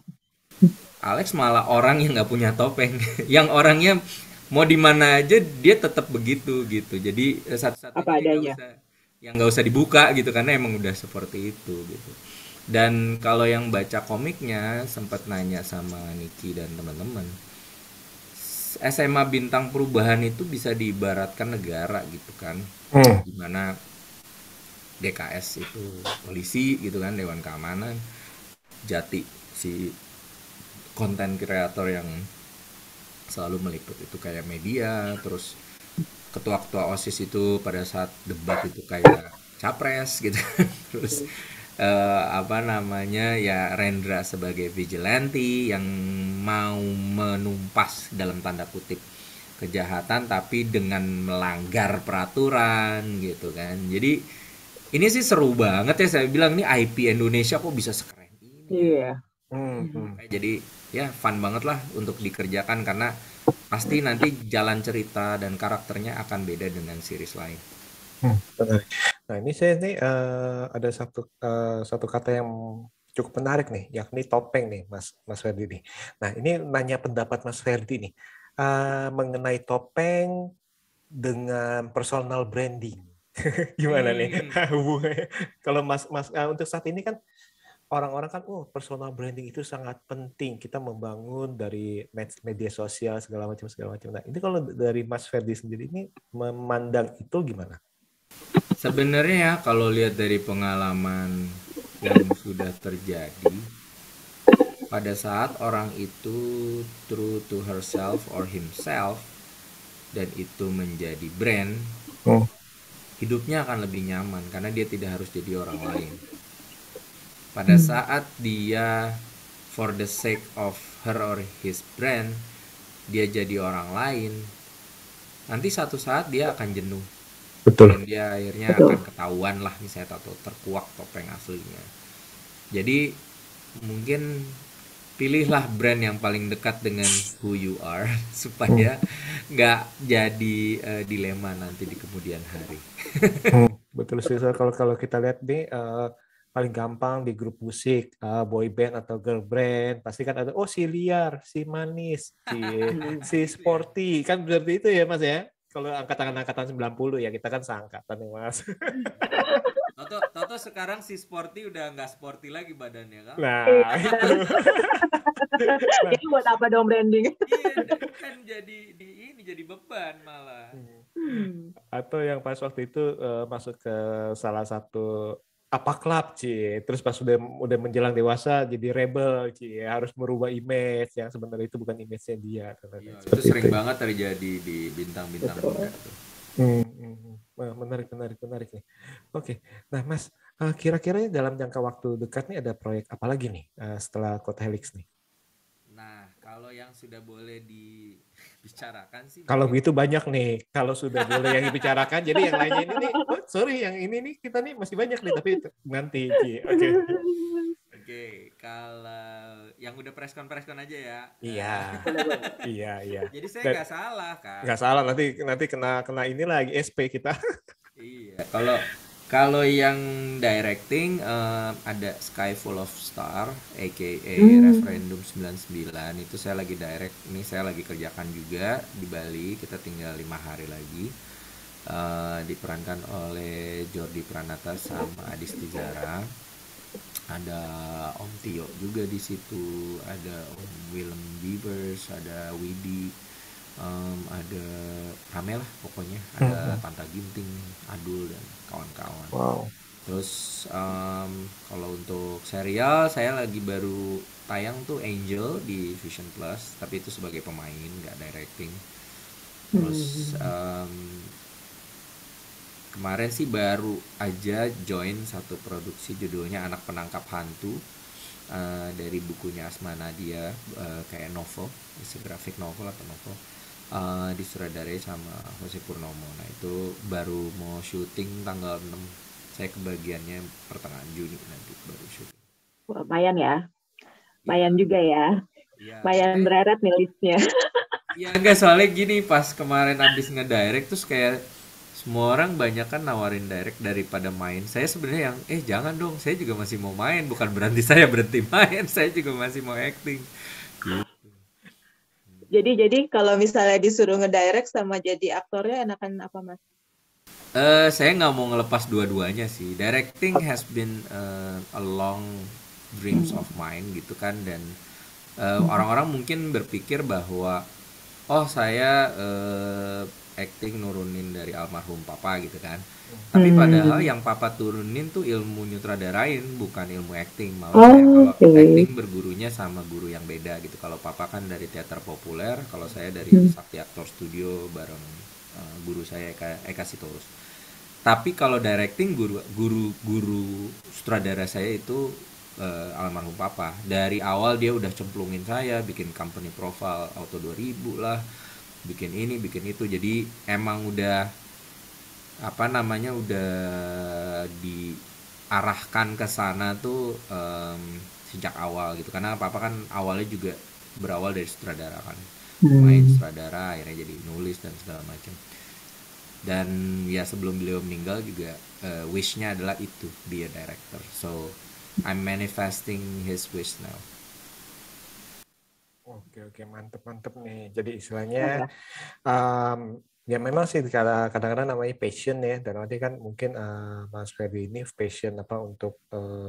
[SPEAKER 5] Alex malah orang yang nggak punya topeng, yang orangnya mau di mana aja dia tetap begitu gitu. Jadi satu-satunya yang nggak usah dibuka gitu, karena emang udah seperti itu gitu. Dan kalau yang baca komiknya sempat nanya sama Niki dan teman-teman, SMA Bintang Perubahan itu bisa diibaratkan negara gitu kan, dimana DKS itu polisi gitu kan, Dewan Keamanan, Jati si konten kreator yang selalu meliput itu kayak media, terus ketua-ketua OSIS itu pada saat debat itu kayak capres gitu. Terus Rendra sebagai vigilante yang mau menumpas dalam tanda kutip kejahatan tapi dengan melanggar peraturan gitu kan. Jadi ini sih seru banget ya, saya bilang ini IP Indonesia kok bisa sekeren ini.
[SPEAKER 4] Iya.
[SPEAKER 5] Jadi ya fun banget lah untuk dikerjakan, karena pasti nanti jalan cerita dan karakternya akan beda dengan series lain.
[SPEAKER 1] Benar. Nah ini saya ada satu kata yang cukup menarik nih, yakni topeng nih, Mas Ferdi nih. Nah ini nanya pendapat Mas Ferdi nih mengenai topeng dengan personal branding. Gimana nih hubungannya? Kalau Mas untuk saat ini kan orang-orang kan personal branding itu sangat penting, kita membangun dari media sosial segala macam. Nah ini kalau dari Mas Ferdi sendiri ini memandang itu gimana?
[SPEAKER 5] Sebenarnya ya, kalau lihat dari pengalaman yang sudah terjadi, pada saat orang itu true to herself or himself dan itu menjadi brand, hidupnya akan lebih nyaman karena dia tidak harus jadi orang lain. Pada saat dia for the sake of her or his brand, dia jadi orang lain, nanti satu saat dia akan jenuh.
[SPEAKER 1] Betul.
[SPEAKER 5] Dan dia akhirnya akan ketahuan lah misalnya atau terkuak topeng aslinya. Jadi mungkin pilihlah brand yang paling dekat dengan who you are supaya nggak jadi dilema nanti di kemudian hari.
[SPEAKER 1] Betul sih, kalau kita lihat nih paling gampang di grup musik, boy band atau girl band, pasti kan ada si liar, si manis, si sporty, kan berarti itu ya Mas ya. Kalau angkatan 90 ya, kita kan seangkatan ya Mas.
[SPEAKER 5] Toto sekarang si sporty udah nggak sporty lagi badannya kan?
[SPEAKER 1] Nah itu.
[SPEAKER 4] Jadi buat apa dong branding?
[SPEAKER 5] Iya, kan jadi beban malah.
[SPEAKER 1] Atau yang pas waktu itu masuk ke salah satu klub terus pas udah menjelang dewasa jadi rebel harus merubah image yang sebenarnya itu bukan image-nya dia.
[SPEAKER 5] Iya, itu sering banget terjadi di bintang-bintang muda tuh.
[SPEAKER 1] Menarik nih. Oke, nah Mas, kira-kira dalam jangka waktu dekat nih ada proyek apa lagi nih setelah Kota Helix nih?
[SPEAKER 5] Nah, kalau yang sudah boleh dibicarakan sih. Kalau
[SPEAKER 1] begitu banyak nih. Kalau sudah boleh yang dibicarakan, jadi yang lainnya ini nih, yang ini nih kita nih masih banyak nih, tapi nanti.
[SPEAKER 5] Oke, kalau yang udah preskon aja ya.
[SPEAKER 1] Iya.
[SPEAKER 5] Jadi saya nggak salah kan?
[SPEAKER 1] Nggak salah, nanti kena ini lagi SP kita.
[SPEAKER 5] Iya, kalau yang directing ada Sky Full of Star, aka Referendum 99, itu saya lagi direct. Ini saya lagi kerjakan juga di Bali. Kita tinggal 5 hari lagi. Diperankan oleh Jordi Pranata sama Adis Tizara. ada Om Tio juga di situ, ada Om Willem Beavers, ada Widi, ada rame lah pokoknya, ada Tanta Ginting, Adul dan kawan-kawan.
[SPEAKER 1] Wow.
[SPEAKER 5] Terus kalau untuk serial saya lagi baru tayang tuh Angel di Vision Plus, tapi itu sebagai pemain nggak directing. Terus kemarin sih baru aja join satu produksi judulnya Anak Penangkap Hantu, dari bukunya Asma Nadia, kayak novel, isi grafik novel atau novel, disutradarai sama Jose Purnomo. Nah itu baru mau syuting tanggal 6, saya kebagiannya pertengahan Juni nanti baru syuting.
[SPEAKER 4] Wah, lumayan ya. Lumayan juga ya.
[SPEAKER 5] Ya,
[SPEAKER 4] Lumayan berat nih listnya.
[SPEAKER 5] ya enggak, soalnya gini, pas kemarin abis ngedirect terus kayak semua orang banyak kan nawarin direct daripada main. Saya sebenarnya yang jangan dong, saya juga masih mau main, bukan berarti saya berhenti main, saya juga masih mau acting.
[SPEAKER 4] Jadi kalau misalnya disuruh ngedirect sama jadi aktornya enakan apa, Mas?
[SPEAKER 5] Saya nggak mau ngelepas dua-duanya sih. Directing has been a long dreams of mine gitu kan, dan orang-orang mungkin berpikir bahwa saya acting nurunin dari almarhum papa gitu kan. Tapi padahal yang papa turunin tuh ilmu nyutradarain, bukan ilmu acting. Malah saya kalau acting bergurunya sama guru yang beda gitu. Kalau papa kan dari teater populer, kalau saya dari Sakti Aktor Studio bareng guru saya Eka Sitorus. Tapi kalau directing guru sutradara saya itu almarhum papa. Dari awal dia udah cemplungin saya, bikin company profile Auto 2000 lah, bikin ini, bikin itu. Jadi emang udah udah diarahkan ke sana tuh sejak awal gitu. Karena papa kan awalnya juga berawal dari sutradara kan. Main sutradara, akhirnya jadi nulis dan segala macam. Dan ya sebelum beliau meninggal juga wish-nya adalah itu, be a director. So I'm manifesting his wish now.
[SPEAKER 1] Oke, mantep nih. Jadi istilahnya ya memang sih kadang-kadang namanya passion ya, dan nanti kan mungkin Mas Ferdi ini passion untuk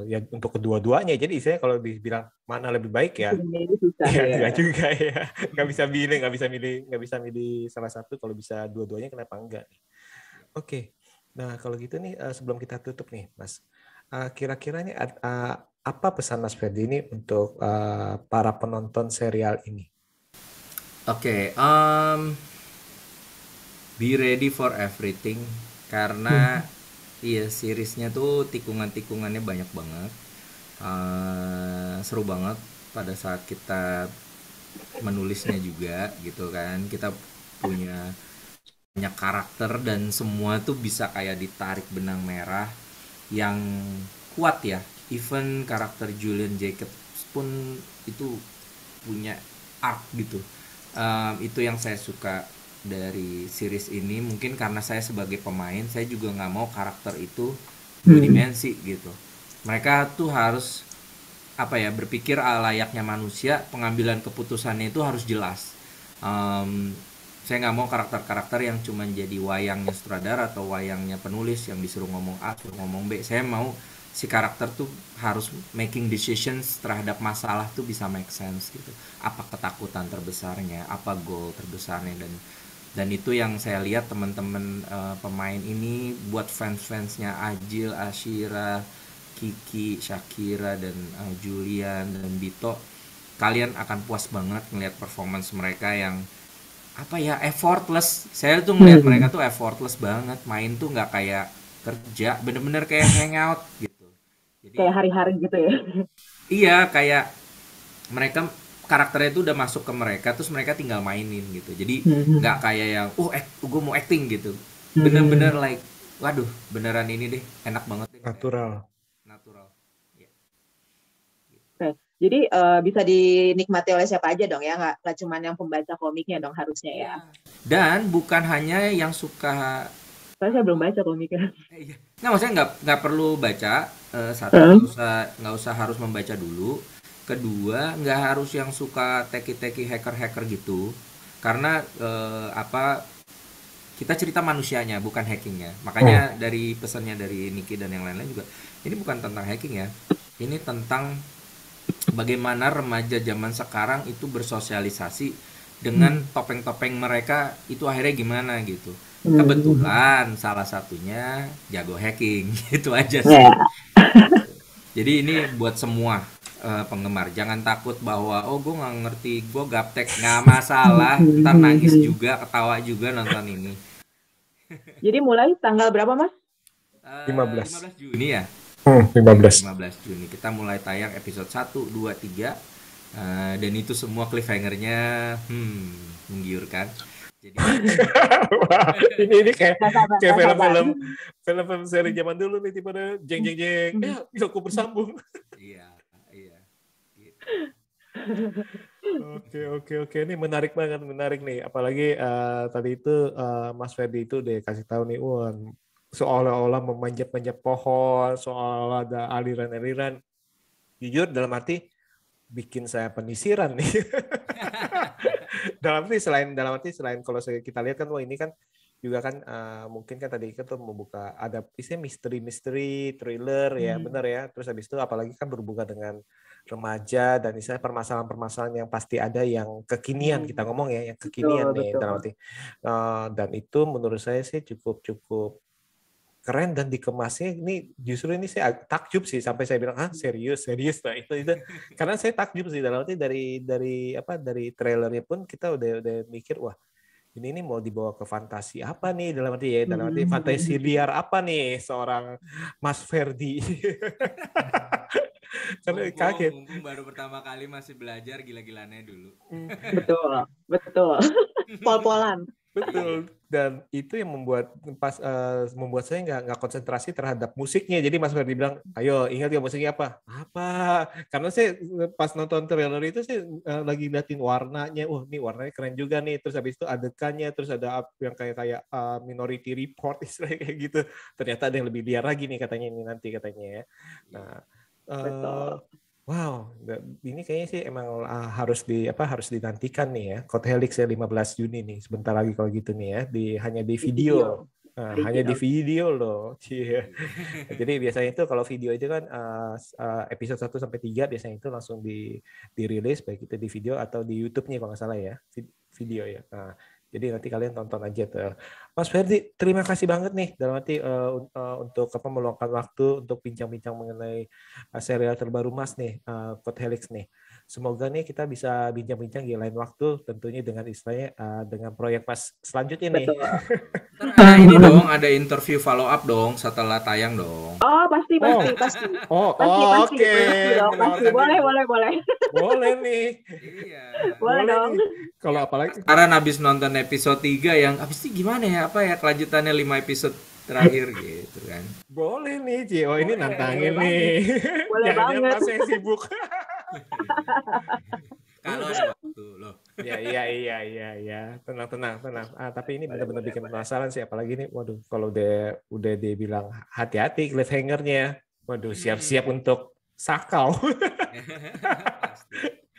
[SPEAKER 1] ya untuk kedua-duanya. Jadi istilahnya kalau dibilang mana lebih baik ya, enggak juga ya. Nggak bisa milih salah satu. Kalau bisa dua-duanya kenapa enggak nih? Oke. Nah kalau gitu nih sebelum kita tutup nih Mas, kira-kira nih apa pesan Mas Ferdi ini untuk para penonton serial ini?
[SPEAKER 5] Oke, be ready for everything, karena seriesnya tuh tikungan-tikungannya banyak banget, seru banget pada saat kita menulisnya juga gitu kan. Kita punya banyak karakter dan semua tuh bisa kayak ditarik benang merah yang kuat ya. Even karakter Julian Jacobs pun itu punya arc gitu. Itu yang saya suka dari series ini. Mungkin karena saya sebagai pemain, saya juga nggak mau karakter itu dua dimensi gitu. Mereka tuh harus berpikir layaknya manusia, pengambilan keputusannya itu harus jelas. Saya nggak mau karakter-karakter yang cuma jadi wayangnya sutradara atau wayangnya penulis yang disuruh ngomong A, disuruh ngomong B. Saya mau si karakter tuh harus making decisions terhadap masalah tuh bisa make sense gitu. Apa ketakutan terbesarnya, apa goal terbesarnya, dan itu yang saya lihat teman-teman pemain ini buat fans-fansnya Ajil, Ashira, Kiki, Shakira, dan Julian dan Bito. Kalian akan puas banget ngelihat performance mereka yang effortless. Saya tuh ngeliat mereka tuh effortless banget, main tuh nggak kayak kerja, bener-bener kayak hangout gitu. Jadi,
[SPEAKER 4] kayak hari-hari gitu ya.
[SPEAKER 5] Iya, kayak mereka karakternya tuh udah masuk ke mereka, terus mereka tinggal mainin gitu. Jadi nggak kayak yang gue mau acting gitu. Bener-bener like, waduh, beneran ini deh, enak banget deh.
[SPEAKER 1] Natural.
[SPEAKER 5] Yeah.
[SPEAKER 4] Oke. Jadi bisa dinikmati oleh siapa aja dong ya, nggak cuma yang pembaca komiknya dong harusnya ya.
[SPEAKER 5] Dan bukan hanya yang suka.
[SPEAKER 4] Soalnya saya belum baca komiknya.
[SPEAKER 5] Nah, maksudnya nggak perlu baca. Satu, nggak usah harus membaca dulu. Kedua, nggak harus yang suka teki-teki hacker-hacker gitu. Karena kita cerita manusianya, bukan hackingnya. Makanya dari pesannya dari Niki dan yang lain-lain juga, ini bukan tentang hacking ya. Ini tentang bagaimana remaja zaman sekarang itu bersosialisasi dengan topeng-topeng mereka itu akhirnya gimana gitu. Kebetulan salah satunya jago hacking gitu aja sih. Jadi ini buat semua penggemar, jangan takut bahwa oh gue nggak ngerti, gue gaptek, nggak masalah, ntar nangis juga, ketawa juga nonton ini.
[SPEAKER 4] Jadi mulai tanggal berapa, Mas?
[SPEAKER 1] 15
[SPEAKER 5] Juni ya.
[SPEAKER 1] 15
[SPEAKER 5] Juni kita mulai tayang episode 1, 2, 3. Dan itu semua cliffhanger-nya menggiurkan. Jadi
[SPEAKER 1] Wah, ini kayak film seri zaman dulu nih, tipe jeng ya aku bersambung.
[SPEAKER 5] Iya. Gitu.
[SPEAKER 1] Oke, ini menarik nih, apalagi tadi itu Mas Ferdi itu udah kasih tahu nih, wah seolah-olah memanjat-manjat pohon, seolah ada aliran-aliran. Jujur dalam arti bikin saya penisiran nih. dalam arti selain kalau kita lihat kan, wah ini kan juga kan mungkin kan tadi itu membuka ada istilah misteri thriller ya, benar ya. Terus habis itu apalagi kan berhubungan dengan remaja dan istilah permasalahan-permasalahan yang pasti ada yang kekinian, kita ngomong ya, yang kekinian nih dalam arti. Dan itu menurut saya sih cukup keren dan dikemasnya ini, justru ini saya takjub sih, sampai saya bilang serius nah itu karena saya takjub sih dalam arti dari trailernya pun kita udah mikir, wah ini mau dibawa ke fantasi apa nih, dalam arti fantasi liar apa nih seorang Mas Ferdi. Karena kaget.
[SPEAKER 5] Mumpung baru pertama kali masih belajar gila-gilannya dulu.
[SPEAKER 4] Betul. Pol-polan.
[SPEAKER 1] Betul, dan itu yang membuat saya nggak konsentrasi terhadap musiknya. Jadi Mas Ferdi bilang, ayo ingat ya musiknya apa? Karena saya pas nonton trailer itu saya lagi liatin warnanya, ini warnanya keren juga nih. Terus habis itu adegannya, terus ada yang kayak Minority Report istilahnya kayak gitu. Ternyata ada yang lebih liar lagi nih katanya ya. Nah, wow, ini kayaknya sih emang harus dinantikan nih ya. Code Helix ya 15 Juni nih. Sebentar lagi kalau gitu nih ya, hanya di video. Hanya di video loh. Jadi biasanya itu kalau video itu kan episode 1 sampai 3 biasanya itu langsung dirilis baik itu di video atau di YouTube-nya kalau nggak salah ya. Video ya. Nah, jadi nanti kalian tonton aja tuh. Mas Ferdi, terima kasih banget nih dalam arti untuk meluangkan waktu untuk bincang-bincang mengenai serial terbaru Mas nih, Code Helix nih. Semoga nih kita bisa bincang-bincang di lain waktu, tentunya dengan istilahnya dengan proyek Mas selanjutnya nih.
[SPEAKER 5] Ini dong, ada interview follow up dong setelah tayang dong.
[SPEAKER 4] Oh, pasti.
[SPEAKER 1] Oke.
[SPEAKER 4] Boleh.
[SPEAKER 1] Boleh nih.
[SPEAKER 5] Iya.
[SPEAKER 4] Boleh dong.
[SPEAKER 1] Kalau apalagi
[SPEAKER 5] sekarang habis nonton episode 3 yang habis itu gimana ya, kelanjutannya 5 episode terakhir gitu kan.
[SPEAKER 1] Boleh nih, Ci. Oh, ini nantangin nih.
[SPEAKER 4] Boleh banget.
[SPEAKER 1] Mas yang sibuk.
[SPEAKER 5] Kalau ada waktu loh.
[SPEAKER 1] Iya. Tenang. Tapi ini benar-benar bikin penasaran sih, apalagi ini, waduh, kalau udah dia bilang hati-hati cliffhanger-nya. Waduh, siap-siap untuk sakau.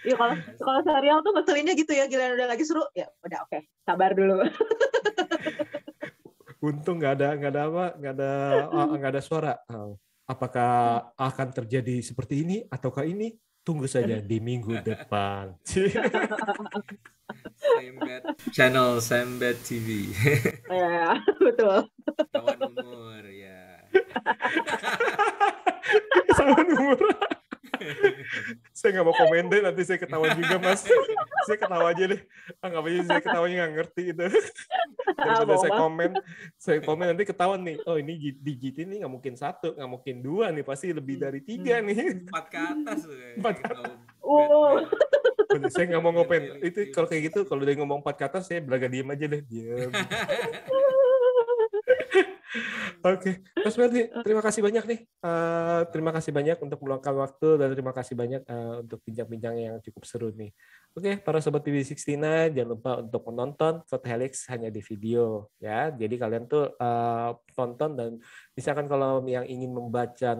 [SPEAKER 4] Iya, kalau serial tuh ngeselinnya gitu ya, giliran udah lagi seru, ya udah oke, sabar dulu.
[SPEAKER 1] Untung nggak ada suara. Apakah akan terjadi seperti ini ataukah ini? Tunggu saja di minggu depan.
[SPEAKER 5] Channel Sembet TV.
[SPEAKER 4] Ya, betul.
[SPEAKER 5] Kawan umur ya.
[SPEAKER 1] Kawan umur. Saya nggak mau komen deh, nanti saya ketawa juga Mas. Saya ketawa aja deh. Nggak apa-apa, saya ketawanya nggak ngerti itu. Daripada saya komen nanti ketahuan nih. Oh ini digit ini nggak mungkin 1, nggak mungkin 2 nih, pasti lebih dari 3 nih.
[SPEAKER 5] 4 ke atas.
[SPEAKER 1] 4 ke atas. Saya nggak mau ngopen. Itu kalau kayak gitu, kalau dia ngomong 4 ke atas, saya belaga diem aja deh. Diam. Oke, Mas Ferdi, terima kasih banyak nih. Terima kasih banyak untuk meluangkan waktu dan terima kasih banyak untuk bincang-bincang yang cukup seru nih. Oke, para sobat TV69, jangan lupa untuk menonton Code Helix hanya di video ya. Jadi kalian tuh tonton, dan misalkan kalau yang ingin membaca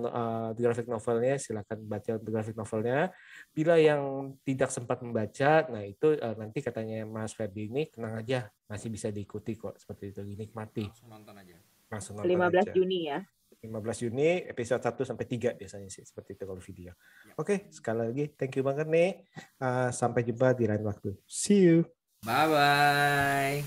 [SPEAKER 1] graphic novelnya, silakan baca graphic novelnya. Bila yang tidak sempat membaca, nah itu nanti katanya Mas Ferdi ini tenang aja, masih bisa diikuti kok, seperti itu, dinikmati.
[SPEAKER 5] Langsung nonton aja.
[SPEAKER 4] 15 Juni ya.
[SPEAKER 1] 15 Juni episode 1 sampai 3 biasanya sih seperti itu kalau video. Oke, sekali lagi thank you banget nih. Sampai jumpa di lain waktu. See you.
[SPEAKER 5] Bye bye.